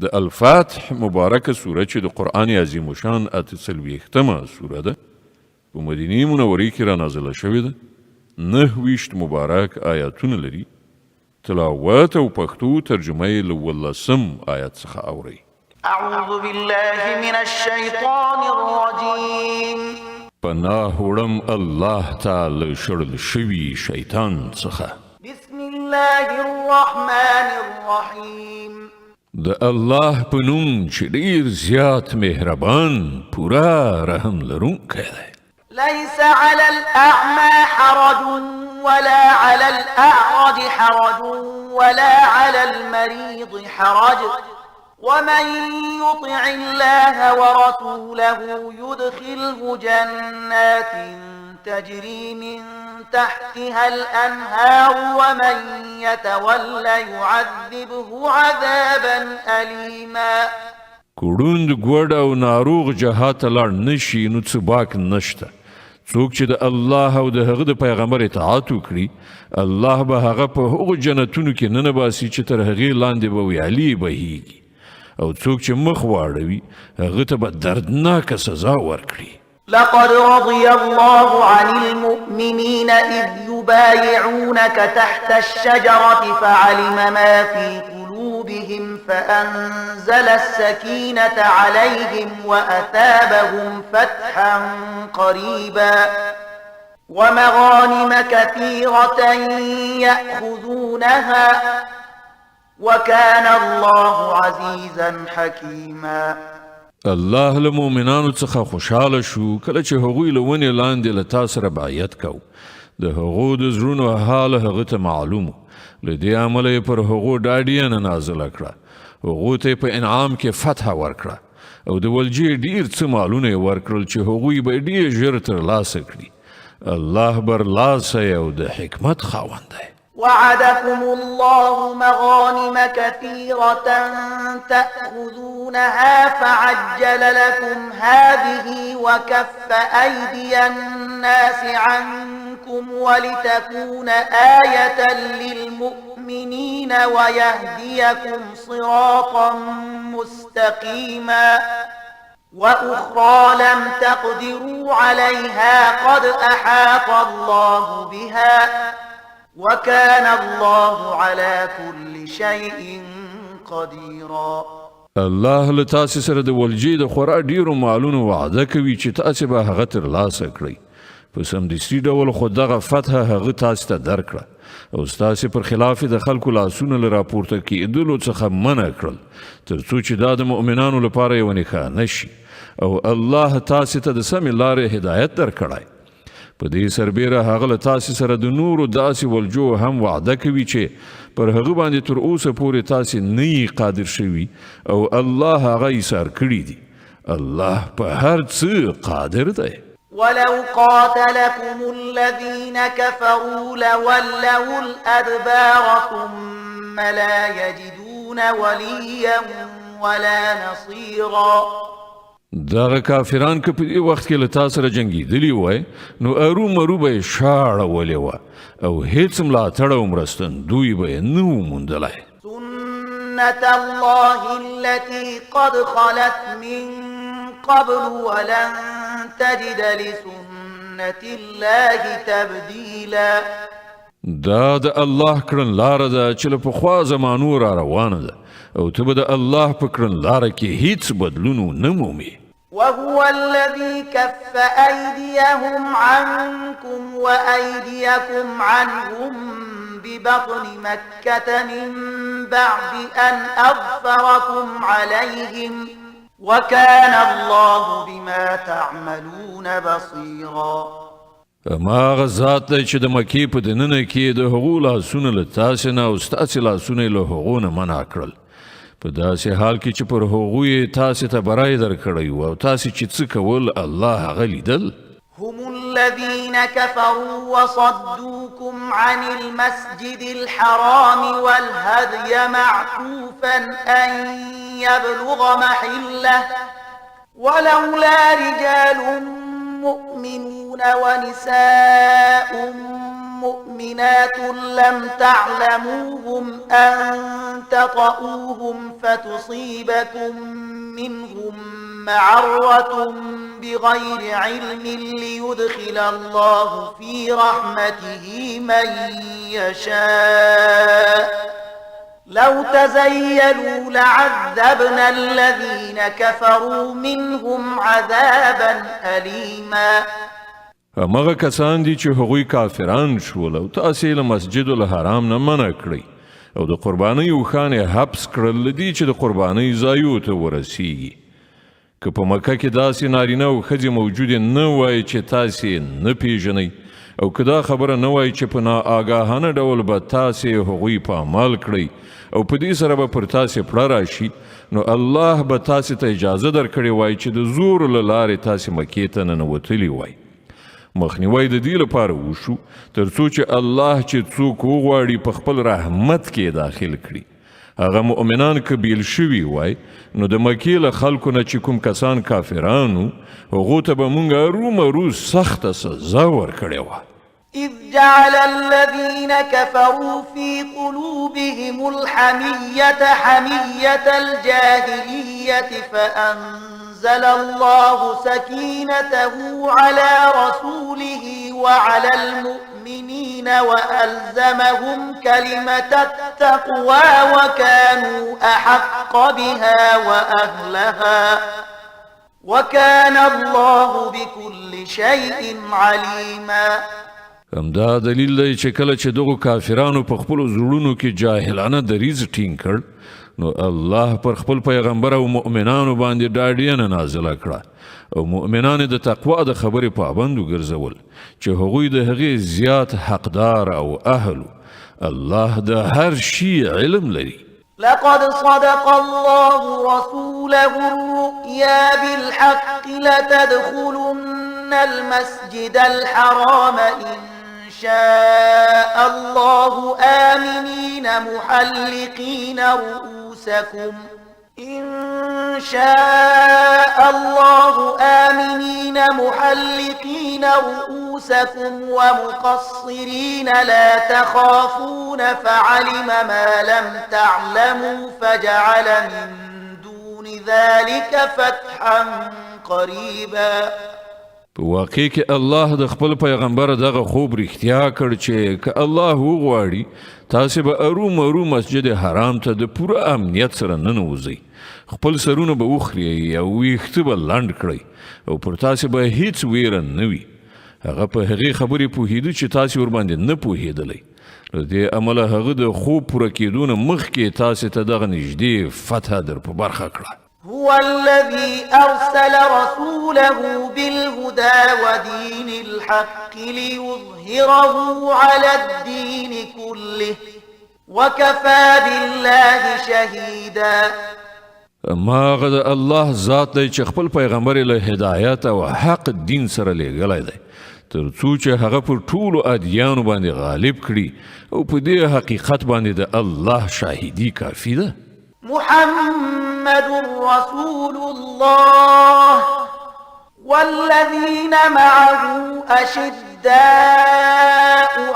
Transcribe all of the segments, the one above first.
د الفاتح مبارکه سوره چې د قرآن عظیم شان 48مه سوره ده په مدینه منورې کې را نازله شوې ده. 29 مبارک آیاتونه لري. تلاوت او پښتو ترجمه یې له 18 آیات څخه اورئ. اعوذ بالله من الشیطان الرجیم. پناه وړم الله تعالی شړل شوي شیطان څخه. بسم الله الرحمن الرحیم. د الله په نوم چې ډیر زیات مهربان پورا رحم لرونکی دی. ليس على الأعمى حرج ولا على الأعرج حرج ولا على المريض حرج ومن يطع الله ورسوله يدخله جنات تجري من تحتها الأنهار ومن يتولى يعذبه عذابا أليما. کوړوند ګوډ او ناروغ جهات لاړ نشي نو څه باک نشته. څوک چې د الله او د هغه د پیغمبر اطاعت وکړي الله به هغه په هغو جنتونو کې ننباسي چې تر هغې لاندې به ویالې بهیږي او څوک چې مخ واړوي هغه ته به دردناکه سزا ورکړي. لقد رضي الله عن المؤمنين إذ يبايعونك تحت الشجرة فعلم ما في قلوبهم فأنزل السكينة عليهم وأثابهم فتحا قريبا ومغانم كثيرة يأخذونها وكان الله عزيزا حكيما. الله له مؤمنانو څخه خوشاله شو کله چې هغوی له ونې لاندې له تا سره بیعت کو. د هغو د زړونو حال هغه ته معلوم. له دې امله یې پر هغو ډاډیانه نازله کړه. هغو ته په انعام کې فتح ورکړه او د ولجې ډیر څه مالونه یې ورکړل چې هغوی به ډیر ژر ترلاسه کړي. الله برلاسه او د حکمت خاوند دی. وعدكم الله مغانم كثيرة تأخذونها فعجل لكم هذه وكف أيدي الناس عنكم ولتكون آية للمؤمنين ويهديكم صراطا مستقيما وأخرى لم تقدروا عليها قد أحاط الله بها وكان الله على كل شيء قديرا. الله له تاسې سره د ولجې د خورا ډیرو مالونو وعده کوي چې تاسې به هغه ترلاسه کړئ. په سمدستي ډول خو دغه فتح هغه تاسې ته درکړه او ستاسې پر خلاف د خلکو لاسونه له راپورته کېدلو څخه منع کړل تر څو چې دا د مؤمنانو لپاره یوه نښانه شي او الله تاسې ته د سمې لارې هدایت درکړی. په دې سربیره هغه له تاسې سره د نورو داسې ولجو هم وعده کوي چې پر هغه باندې تر اوسه پورې تاسې نه یې قادر شوي او الله هغه ایثار کړي دي. الله په هر څه قادر دی. ولو قاتلكم الذين كفروا لولوا الأدبار ثم لا يجدون وليا ولا نصيرا. دغه کافران که په دې وخت کې له تا سره جنګېدلي وای نو ارومرو به یې شاړه ولې وه او هیڅ ملاتړ او مرستندوی به یې نه و موندلی. سنة الله التي قد خلت من قبل ولن تجد لسنة الله تبديلا. دا د الله کړن لاره ده چې له پخوا زمانو را روانه ده او ته به د الله په کړن لاره کې هیڅ بدلون نه مومي. وهو الذي كف أيديهم عنكم وأيديكم عنهم ببطن مكة من بعد أن أظفركم عليهم وكان الله بما تعملون بصيرا. ما غزات دی چې د مکې په دننه کې د هغو لاسونه له تاسې نه او ستاسې لاسونه یې له هغو نه منع کړل په داسې حال کې چې پر هغو یې تاسې ته برای درکړی و او تاسې چې څه کول الله هغه لیدل. هم الذين كفروا وصدوكم عن المسجد الحرام والهدي معكوفا أن يبلغ محله ولولا رجال مؤمنون ونساء مؤمنات لم تعلموهم أن تطؤوهم فتصيبكم منهم معرة بغير علم ليدخل الله في رحمته من يشاء لو تزيلوا لعذبنا الذين كفروا منهم عذابا أليما. همغه کسان دي چې هغوی کافران شول او تاسې له مسجد الحرام نه منع کړئ او د قربانۍ اوښانې حبس کړل دي چې د قربانۍ ځایو ته ورسیږي. که په مکه کې داسې نارینه او ښځې موجودې نه وای چې تاسې نه پیژنئ او که دا خبره نه وای چې په ناآګاهانه ډول به تاسې هغوی په عمل کړئ او په دې سره به پر تاسې پړه راشي نو الله به تاسې ته اجازه درکړې وای چې د زور له لارې تاسې مکې ته ننوتلي وای. مخنیوی د دې لپاره وشو تر څو چې الله چې څوک وغواړي په خپل رحمت کې داخل کړي. هغه مؤمنان که بیل شوي وای نو د مکې له خلکو نه چې کوم کسان کافرانو هغو ته به مونږ ارومرو سخته سزا ورکړې وه. إذ جعل الذين كفروا في قلوبهم الحمية حمية الجاهلية فأنزل الله سكينته على رسوله وعلى المؤمنين وألزمهم كلمة التقوى وكانوا أحق بها وأهلها وكان الله بكل شيء عليما. همدا دلیل دی چې کله چې دغو کافرانو په خپلو زړونو کې جاهلانه دریځ ټینګ کړ نو الله پر خپل پیغمبر او مؤمنانو باندې ډاډینه نازله کړه او مؤمنان د تقوا د خبرې پابند وګرځول چې هغوی د هغې زیات حقدار او اهل. الله د هر شي علم لري. لقد صدق الله رسوله الرؤيا بالحق لتدخلن المسجد الحرام إن شاء الله آمنين محلقين رؤوسكم إن شاء الله آمنين محلقين رؤوسكم ومقصرين لا تخافون فعلم ما لم تعلموا فجعل من دون ذلك فتحا قريبا. په واقع کې الله د خپل پیغمبر دغه خوب رښتیا کړ چې که الله وغواړي تاسې به ارومرو مسجد حرام ته د پوره امنیت سره ننوځئ. خپل سرونه به وخورئ او ویښته به لنډ کړئ او پر تاسې به هیڅ ویره نه وي. هغه په هغې خبرې پوهېده چې تاسې ورباندې نه پوهېدلی. له دې امله هغه د خوب پوره کېدو نه مخکې تاسې ته دغه نږدې فتحه در په برخه کړه. هو الذي أرسل رسوله بالهدى ودين الحق ليظهره على الدين كله وكفى بالله شهيدا. ما غد الله ذات دی چې خپل پیغمبر له هدایت او حق دین سره لېږلی دی تر څو چې هغه پر ټولو ادیانو باندې غالب کړي او په دې حقیقت باندې د الله شاهدي کافي ده. محمد رسول الله والذين معه أشداء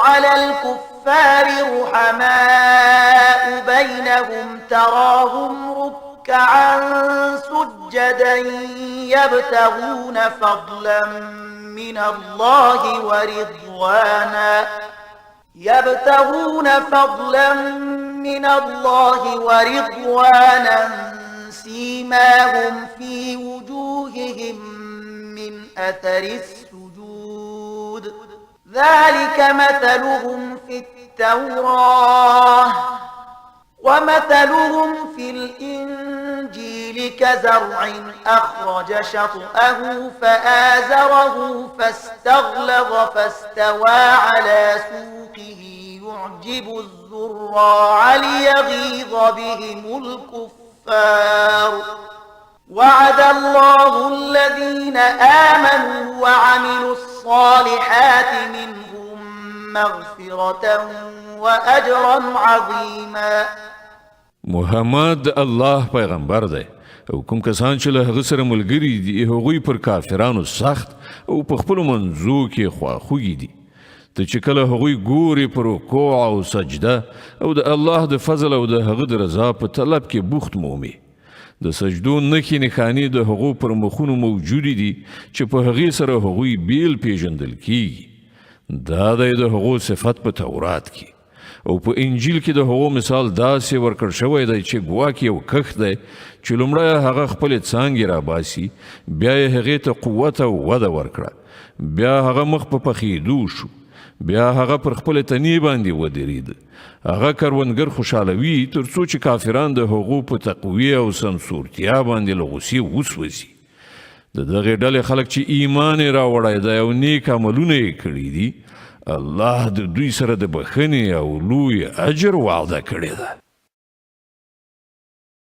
على الكفار رحماء بينهم تراهم ركعا سجدا يبتغون فضلا من الله ورضوانا سيماهم في وجوههم من أثر السجود ذلك مثلهم في التوراة ومثلهم في الإنجيل كزرع أخرج شطأه فآزره فاستغلظ فاستوى على سوقه يعجب الزراع ليغيظ بهم الكفار. وعد الله الذين آمنوا وعملوا الصالحات منهم مغفرة وأجرا عظيما. محمد الله پیغمبر دی او کوم کسان چې له هغه سره ملګري دي هغوی پر کافرانو سخت او په خپلو منځو کې خواخوږي دي. ته چې کله هغوی ګوري په رکوع او سجده او د الله د فضل او د هغه د رضا په طلب کې بوخت مومي د سجدو نښې نښانې د هغو پر مخونو موجودې دي چې په هغې سره هغوی بیل پیژندل کیږي دا دی د هغو صفت په تورات کې او په انجیل کې د هغو مثال داسې ورکړ شوی دی چې ګواکې یو کښت دی چې لومړی هغه خپلې څانګې راباسي بیا یې هغې ته قوت او وده ورکړه بیا هغه مخ په پخېدو شو بیا هغه پر خپل تنې باندې ودرید هغه کروندګر خوشالوي تر څو چې کافران د هغو په تقویه او سمسورتیا باندې له غوسې وسوځي د دغې ډلې خلک چې ایمان یې راوړی دی او نیک عملونه یې کړي دي الله د دوی سره د بخښنې او لوی اجر وعده کړې ده